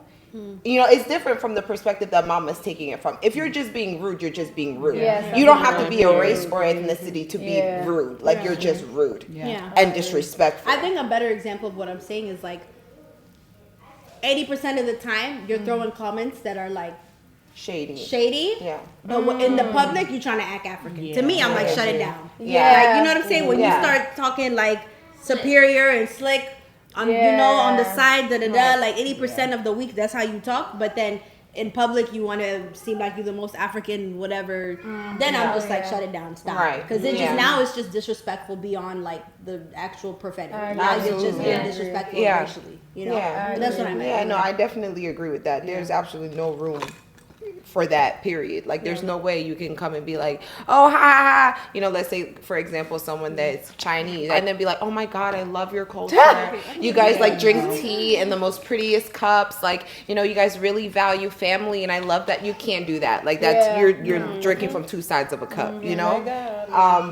It's different from the perspective that mama's taking it from. If you're just being rude, you're just being rude. You don't have to be a race or ethnicity to be rude. Like you're just rude and disrespectful.
I think a better example of what I'm saying is like 80% of the time you're throwing comments that are like shady. Yeah. But in the public, you're trying to act African. Yeah. To me, I'm like, shut it down. Yeah. Like, you know what I'm saying? When you start talking like superior and slick, on the side, like 80% of the week, that's how you talk. But then in public, you want to seem like you're the most African, whatever. Then I'm just like, shut it down, stop. Right. Because now it's just disrespectful beyond like the actual prophetic. Now you're just being disrespectful racially. That's what I meant.
Yeah, no, I definitely agree with that. There's absolutely no room for that period. Like there's no way you can come and be like, oh, ha, ha, ha. You know, let's say, for example, someone that's Chinese and then be like, oh my God, I love your culture. You guys like drink tea in the most prettiest cups. Like, you know, you guys really value family and I love that. You can't do that. Like that's, you're drinking from two sides of a cup, you know?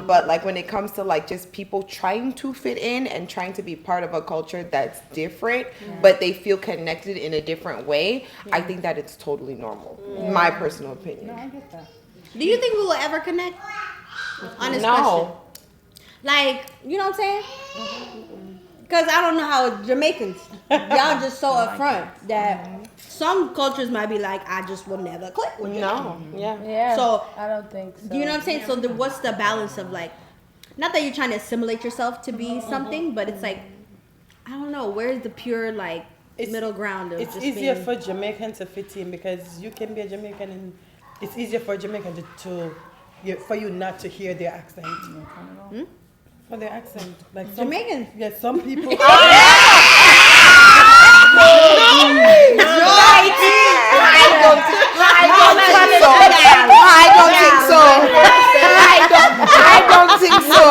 But like when it comes to like just people trying to fit in and trying to be part of a culture that's different, but they feel connected in a different way, I think that it's totally normal. My personal opinion.
No, I get that.
Do you think we will ever connect? Honest
No.
question. Like, you know what I'm saying? Because I don't know how Jamaicans, y'all just so upfront that some cultures might be like, I just will never click with you.
No. Yeah.
Yeah.
So,
I don't think so.
do you know what I'm saying? So what's the balance of like, not that you're trying to assimilate yourself to be something, but it's like, I don't know, where's the pure like middle ground of
It's
just
easier
being,
for Jamaican to fit in because you can be a Jamaican and it's easier for Jamaican for you not to hear their accent. For their accent. Like some,
Jamaicans?
Yes, some people.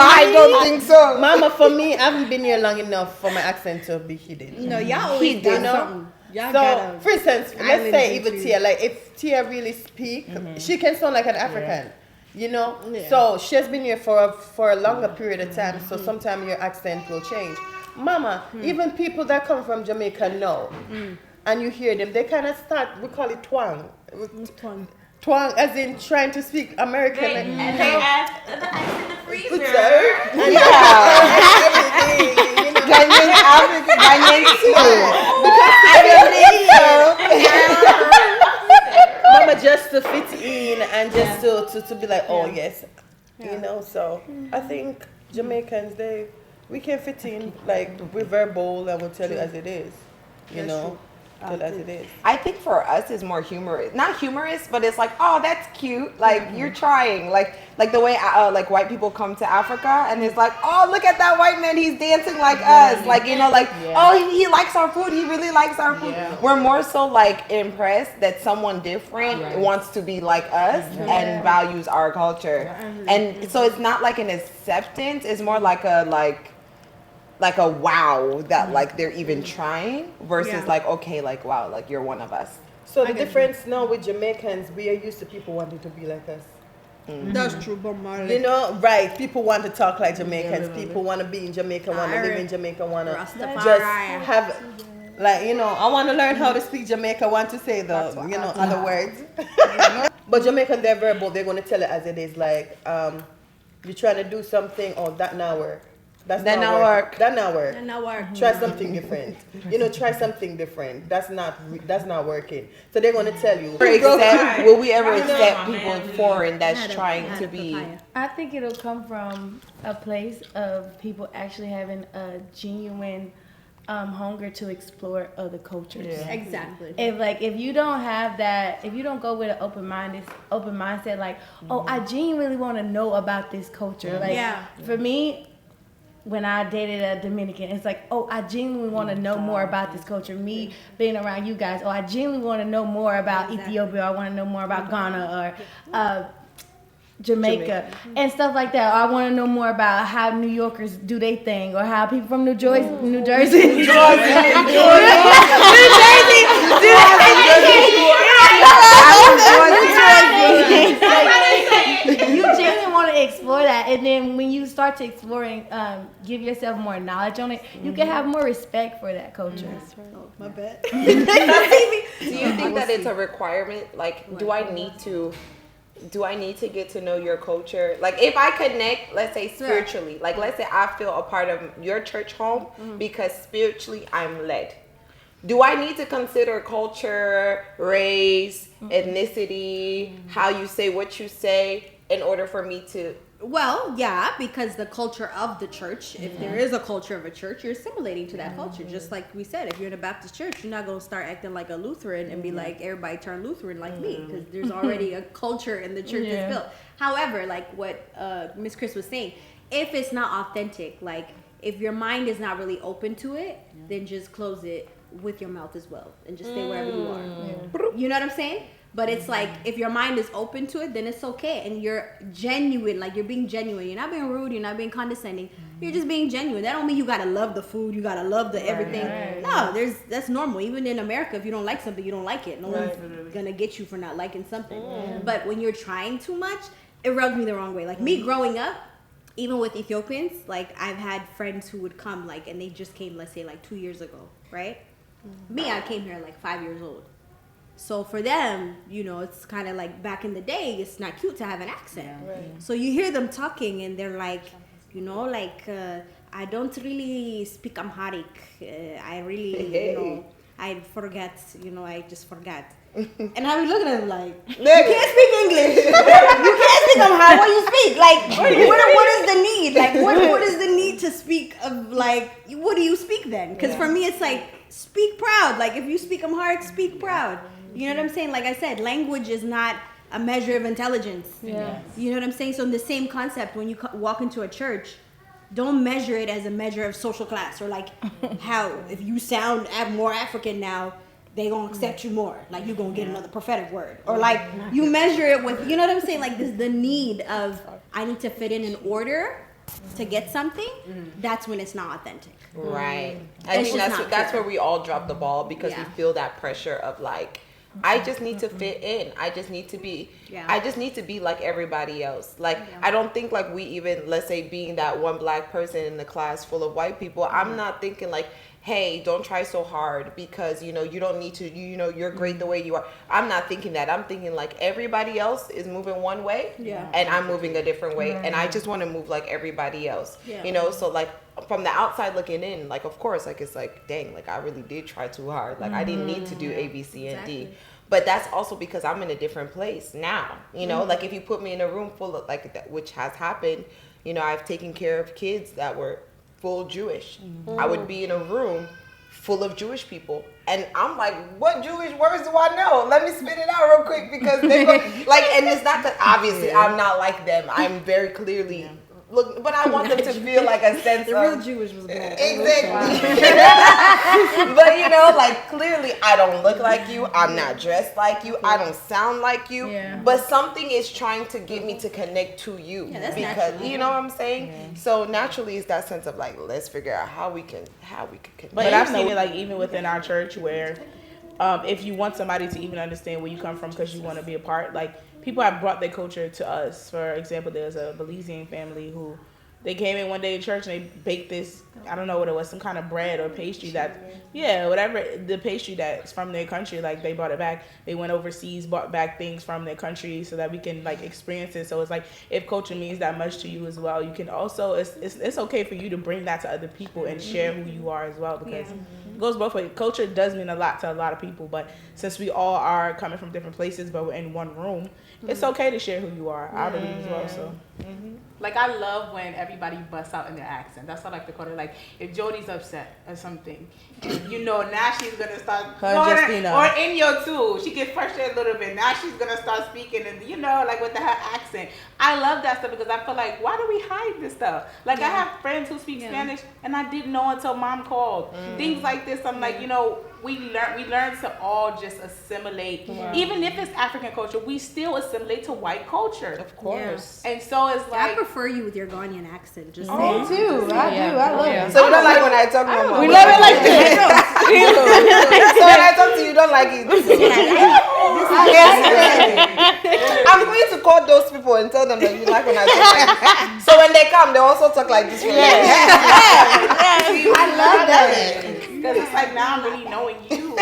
I don't think so.
Mama, for me, I haven't been here long enough for my accent to be hidden.
no, y'all always got something. Y'all
So,
gotta,
for instance, let's
island
say even
into-
Tia, like if Tia really speak, she can sound like an African, you know. So she has been here for a longer period of time. So sometimes your accent will change. Mama, even people that come from Jamaica know, and you hear them, they kind of start. We call it twang. Twang, as in trying to speak American.
And they ask the ice in the freezer.
And everything, you know.
Ghanaian
Mama, just to fit in and just to be like, oh yes, you know. So I think Jamaicans, we can fit in, like we're very bold and we'll tell you as it is, you know. Tell as it is.
I think for us it's more humorous. Not humorous, but it's like, oh, that's cute. Like you're trying. Like the way like white people come to Africa and it's like, oh, look at that white man. He's dancing like us. Like, you know, like, oh, he likes our food. He really likes our food. We're more so like impressed that someone different wants to be like us and values our culture. And so it's not like an acceptance. It's more like a wow that like they're even trying versus like, okay, like wow, like you're one of us.
So the difference now with Jamaicans, we are used to people wanting to be like us.
That's true, but
You know, right? People want to talk like Jamaicans. People want to be in Jamaica, want to live in Jamaica, want to just have, like, you know, I want to learn how to speak Jamaica, want to say the, you know, other words. But Jamaican, they're verbal. They're going to tell it as it is. Like, you're trying to do something, oh, that now work. That not work. That not work. Try something different. You know, try something different. That's not working. So they're going to tell you.
Will we ever accept people foreign that's trying to be?
I think it'll come from a place of people actually having a genuine hunger to explore other cultures.
Exactly.
If you don't have that, if you don't go with an open mindset, like, oh, I genuinely want to know about this culture. Like, for me, when I dated a Dominican, it's like, oh, I genuinely want to know more about this culture. Me being around you guys, oh, I genuinely want to know more about Ethiopia. I want to know more about Ghana or Jamaica and stuff like that. Or I want to know more about how New Yorkers do their thing, or how people from New Jersey you genuinely want to explore that, and then when you start to exploring, give yourself more knowledge on it, you can have more respect for that culture.
Oh, my bad.
Do you think that it's a requirement? Like, do I need to get to know your culture? Like, if I connect, let's say spiritually, like let's say I feel a part of your church home because spiritually I'm led. Do I need to consider culture, race, ethnicity, how you say what you say in order for me to?
Well, yeah, because the culture of the church, if there is a culture of a church, you're assimilating to that culture. Just like we said, if you're in a Baptist church, you're not going to start acting like a Lutheran and be like, everybody turn Lutheran like me, because there's already a culture in the church that's built. However, like what Miss Chris was saying, if it's not authentic, like if your mind is not really open to it, then just close it with your mouth as well and just stay wherever you are. You know what I'm saying? But it's like, if your mind is open to it, then it's okay. And you're genuine, like you're being genuine. You're not being rude, you're not being condescending. You're just being genuine. That don't mean you gotta love the food, you gotta love the everything. No, that's normal. Even in America, if you don't like something, you don't like it. No one's gonna get you for not liking something. But when you're trying too much, it rubs me the wrong way. Like me growing up, even with Ethiopians, like I've had friends who would come, like, and they just came, let's say like 2 years ago, right? Me, I came here like 5 years old. So for them, you know, it's kind of like back in the day, it's not cute to have an accent. So you hear them talking and they're like, you know, like, I don't really speak Amharic. I really, you know, I forget, you know, I just forget. And I was looking at them like, you can't speak English. You can't speak Amharic. What do you speak? Like, what is the need? Like, what is the need to speak of, like, what do you speak then? Because for me, it's like, speak proud. Like, if you speak Amharic, speak proud. You know what I'm saying? Like I said, language is not a measure of intelligence. Yeah. You know what I'm saying? So in the same concept, when you walk into a church, don't measure it as a measure of social class, or like how if you sound more African now, they gonna accept you more. Like you gonna get another prophetic word, or like you measure it with, you know what I'm saying? Like this, the need of I need to fit in order to get something. That's when it's not authentic.
Right. I think that's where we all drop the ball, because we feel that pressure of like, I just need to fit in. I just need to be like everybody else. Like, I don't think like we even, let's say being that one black person in the class full of white people, I'm not thinking like, hey, don't try so hard because, you know, you don't need to, you know, you're great the way you are. I'm not thinking that. I'm thinking like everybody else is moving one way and I'm moving a different way. And I just want to move like everybody else, you know? So like from the outside looking in, like, of course, like, it's like, dang, like I really did try too hard. Like I didn't need to do A, B, C, and D. But that's also because I'm in a different place now, you know, like if you put me in a room full of like that, which has happened, you know, I've taken care of kids that were full Jewish. I would be in a room full of Jewish people, and I'm like, what Jewish words do I know? Let me spit it out real quick, because they go like, and it's not that obviously I'm not like them. I'm very clearly look, but I want them to feel like a sense
the real Jewish was born.
Exactly. But you know, like clearly I don't look like you. I'm not dressed like you. I don't sound like you. But something is trying to get me to connect to you, because natural. You know what I'm saying. So naturally, it's that sense of like, let's figure out how we can connect.
But I've seen it like even within our church where, if you want somebody to even understand where you come from because you want to be a part, like. People have brought their culture to us. For example, there's a Belizean family who they came in one day to church and they baked this, I don't know what it was, some kind of bread or pastry whatever, the pastry that's from their country, like they brought it back. They went overseas, brought back things from their country so that we can like experience it. So it's like, if culture means that much to you as well, you can also, it's okay for you to bring that to other people and share who you are as well, because it goes both ways. Culture does mean a lot to a lot of people, but since we all are coming from different places, but we're in one room, it's okay to share who you are. I believe as well. So,
like I love when everybody busts out in their accent. That's what I like to call it. Like if Jody's upset or something, and you know now she's gonna start. Or Inyo too. She gets frustrated a little bit. Now she's gonna start speaking, and you know, like with her accent. I love that stuff because I feel like, why do we hide this stuff? Like I have friends who speak Spanish, and I didn't know until mom called. Things like this. I'm like, you know. We learn to all just assimilate. Even if it's African culture, we still assimilate to white culture.
Of course.
And so it's like,
I prefer you with your Ghanaian accent. Just
me too. I do. I love it.
So you don't like when I talk no more.
We love it like this.
So when I talk to you, you don't like it. I'm going to call those people and tell them that you like when I talk like this. So when they come, they also talk like this.
I love that.
Because it's like now I'm really knowing you.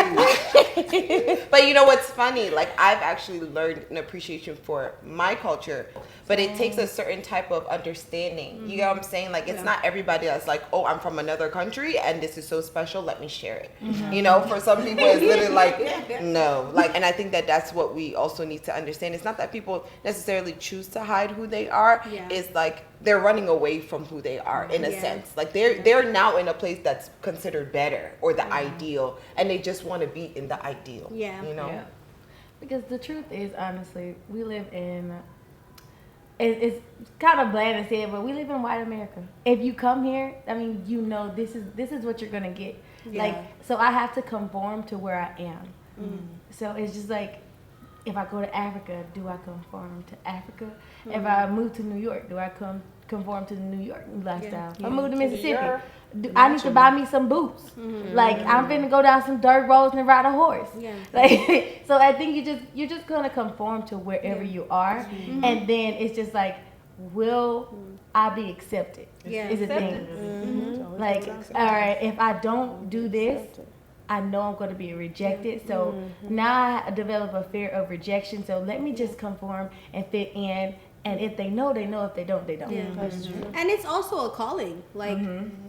But you know what's funny? Like I've actually learned an appreciation for my culture, but it takes a certain type of understanding. You know what I'm saying? Like it's not everybody that's like, oh, I'm from another country and this is so special. Let me share it. You know, for some people it's literally like, no. Like, and I think that that's what we also need to understand. It's not that people necessarily choose to hide who they are. It's like they're running away from who they are in a sense. Like they're now in a place that's considered better or the ideal, and they just want to be in the ideal. You know?
Because the truth is, honestly, we live in, it's kind of bland to say it, but we live in white America. If you come here, I mean, you know, this is what you're gonna get. Like, so I have to conform to where I am. So it's just like,
if I go to Africa, do I conform to Africa? If I move to New York, do I conform to the New York lifestyle? If I move to Mississippi, I need to buy me some boots. Like I'm finna go down some dirt roads and ride a horse. Like so, I think you're just gonna conform to wherever you are, and then it's just like, will I be accepted? Is the thing. Like, all right, if I don't do this, I know I'm going to be rejected. So now I develop a fear of rejection. So let me just conform and fit in. And if they know, they know. If they don't, they don't.
And it's also a calling. Like,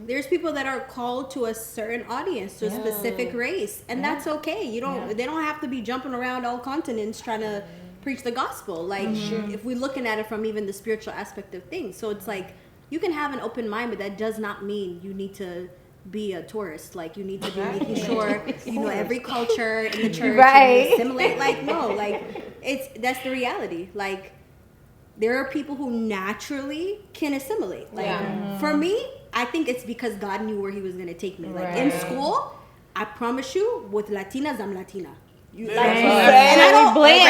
there's people that are called to a certain audience, to a specific race, and that's okay. You don't. They don't have to be jumping around all continents trying to preach the gospel. Like, if we're looking at it from even the spiritual aspect of things, so it's like you can have an open mind, but that does not mean you need to be a tourist. Like, you need to be making sure you know every culture in the church, and you assimilate. Like, no, like that's the reality. Like, there are people who naturally can assimilate. Like, for me, I think it's because God knew where He was going to take me. Like, in school, I promise you, with Latinas, I'm Latina. And I don't blend.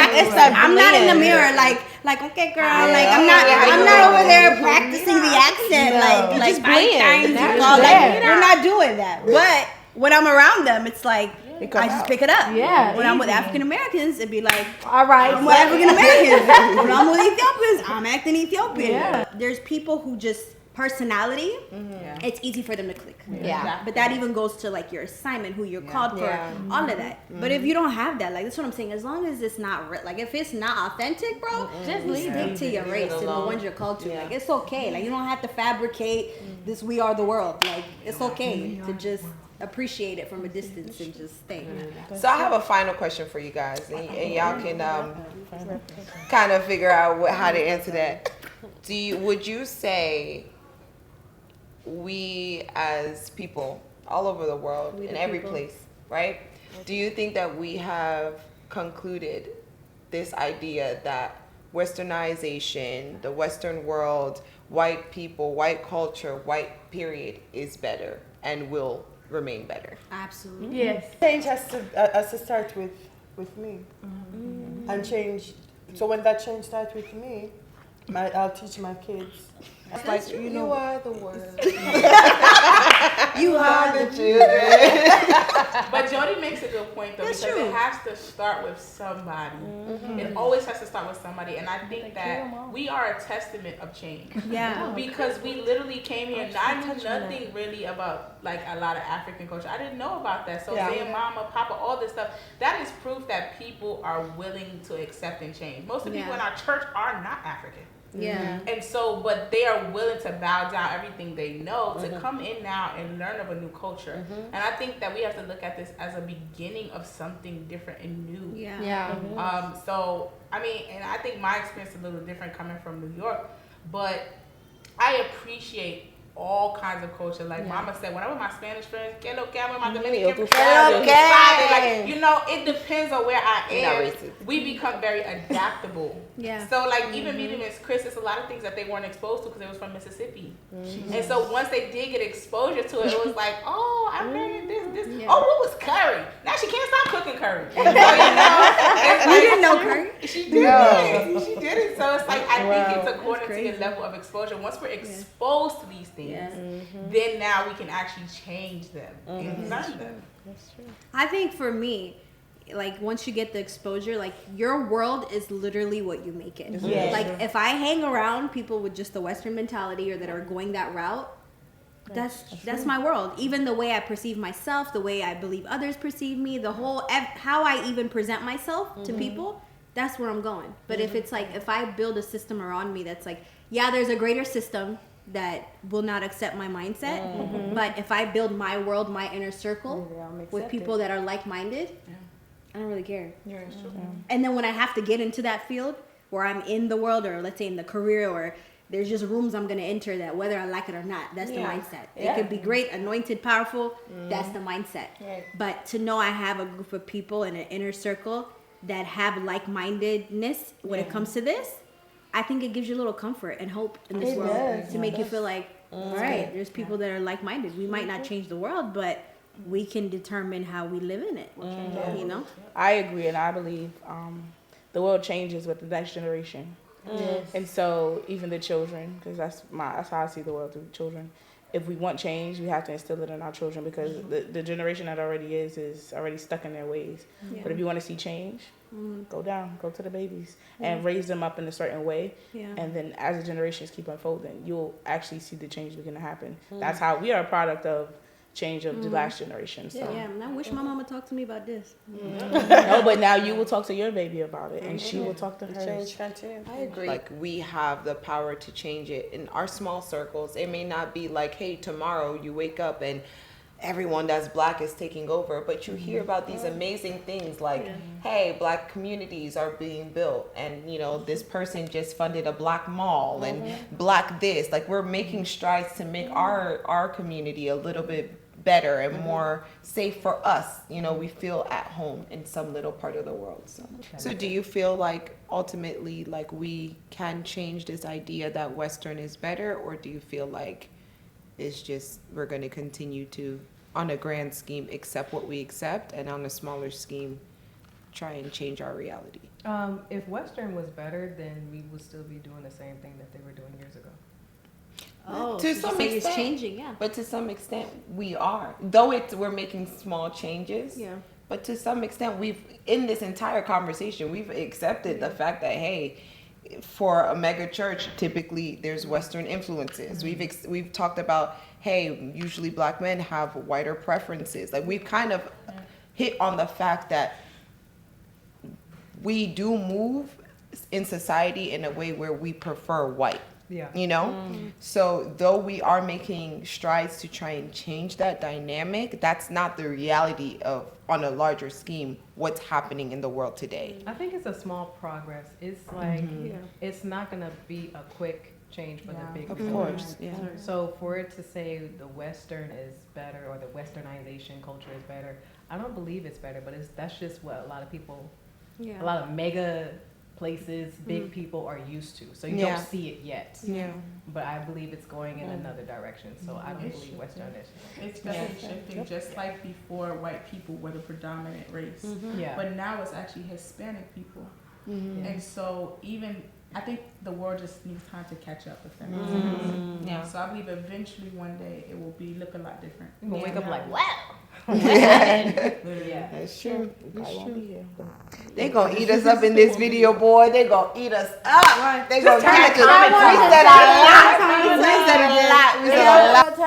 I'm not in the mirror like okay, girl. Like I'm not over there practicing the accent. Like just blend. We're not doing that. But when I'm around them, it's like I just pick it up. When I'm with African Americans, it'd be like, all right, I'm with African Americans. When I'm with Ethiopians, I'm acting Ethiopian. There's people who just personality, it's easy for them to click. But that even goes to like your assignment, who you're called for, all of that. But if you don't have that, like that's what I'm saying. As long as it's not like if it's not authentic, bro, just stick to your race and the ones you're called to. Like it's okay. Like you don't have to fabricate this. We are the world. Like it's okay to just appreciate it from a distance and just stay.
So I have a final question for you guys, and y'all can kind of figure out how to answer that. Would you say we as people all over the world, in every place, right? Do you think that we have concluded this idea that westernization, the Western world, white people, white culture, white period is better and will remain better?
Absolutely.
Yes.
Change has to start with me. And change. So when that change starts with me, I'll teach my kids. It's like, you
are the word.
you are the children.
But Jody makes a good point though, because it has to start with somebody. It always has to start with somebody, and I think that we are a testament of change. Because we literally came here and I knew nothing really about like a lot of African culture. I didn't know about that. So saying mama, papa, all this stuff, that is proof that people are willing to accept and change. Most of the people in our church are not African. And so, but they are willing to bow down everything they know to come in now and learn of a new culture. And I think that we have to look at this as a beginning of something different and new. So, I mean, and I think my experience is a little different coming from New York, but I appreciate all kinds of culture. Like Mama said, when I'm with my Spanish friends, que lo que, I'm with my Dominican friends, like, you know, it depends on where I am. We become very adaptable. So like even meeting Miss Chris, it's a lot of things that they weren't exposed to because they was from Mississippi. And so once they did get exposure to it, it was like, oh, I'm learning this. Oh, what was curry? Now she can't stop cooking curry. So, you know,
you didn't know curry?
She did it. She did it. So it's like, I think it's according to your level of exposure. Once we're exposed to these things, then now we can actually change them and learn them.
That's true. I think for me, like once you get the exposure, like your world is literally what you make it. Like if I hang around people with just the Western mentality or that are going that route, that's my world. Even the way I perceive myself, the way I believe others perceive me, the whole how I even present myself to people, that's where I'm going. But if it's like if I build a system around me that's like, there's a greater system that will not accept my mindset, but if I build my world, my inner circle with people that are like-minded, I don't really care. And then when I have to get into that field where I'm in the world, or let's say in the career, or there's just rooms I'm going to enter that whether I like it or not, that's the mindset. It could be great, anointed, powerful, that's the mindset. But to know I have a group of people in an inner circle that have like-mindedness when it comes to this, I think it gives you a little comfort and hope in this world to make you feel like, all right, there's people that are like-minded. We might not change the world, but we can determine how we live in it. You know?
I agree, and I believe
the world changes with the next generation. And so even the children, because that's how I see the world, through children. If we want change, we have to instill it in our children, because the generation that already is already stuck in their ways. But if you want to see change, go to the babies and raise them up in a certain way. And then as the generations keep unfolding, you'll actually see the change begin to happen. That's how we are a product of change of the last generation. So.
Yeah, and I wish my mama talked to me about this.
No, but now you will talk to your baby about it, and she will talk to hers.
I agree. Like, we have the power to change it in our small circles. It may not be like, hey, tomorrow you wake up and everyone that's black is taking over, but you hear about these amazing things like, hey, black communities are being built, and you know, this person just funded a black mall and black this. Like, we're making strides to make our community a little bit better and more safe for us. You know, we feel at home in some little part of the world. So do you feel like ultimately, like, we can change this idea that Western is better, or do you feel like it's just we're going to continue to, on a grand scheme, accept what we accept, and on a smaller scheme, try and change our reality?
If Western was better, then we would still be doing the same thing that they were doing years ago.
Oh,
To
so
some
you say
extent,
it's changing, yeah.
But to some extent, we are. Though we're making small changes.
Yeah.
But to some extent, in this entire conversation, we've accepted the fact that, hey, for a mega church, typically there's Western influences. We've talked about, hey, usually black men have whiter preferences. Like, we've kind of hit on the fact that we do move in society in a way where we prefer white.
Yeah.
You know? So though we are making strides to try and change that dynamic, that's not the reality of, on a larger scheme, what's happening in the world today.
I think it's a small progress. It's like, it's not going to be a quick change for the big
Of course, yeah.
So for it to say the Western is better, or the Westernization culture is better, I don't believe it's better, but that's just what a lot of people, a lot of mega places, big people are used to. So you don't see it yet. Yeah. But I believe it's going in another direction. So I don't believe Western is.
It's definitely shifting, just like before white people were the predominant race. But now it's actually Hispanic people. And so I think the world just needs time to catch up with them. So I believe eventually one day it will look a lot different.
We'll wake up like, wow.
That's true. They gonna eat us up in this video, boy. They gonna eat us up. They gonna catch us. We said a lot. We said a lot.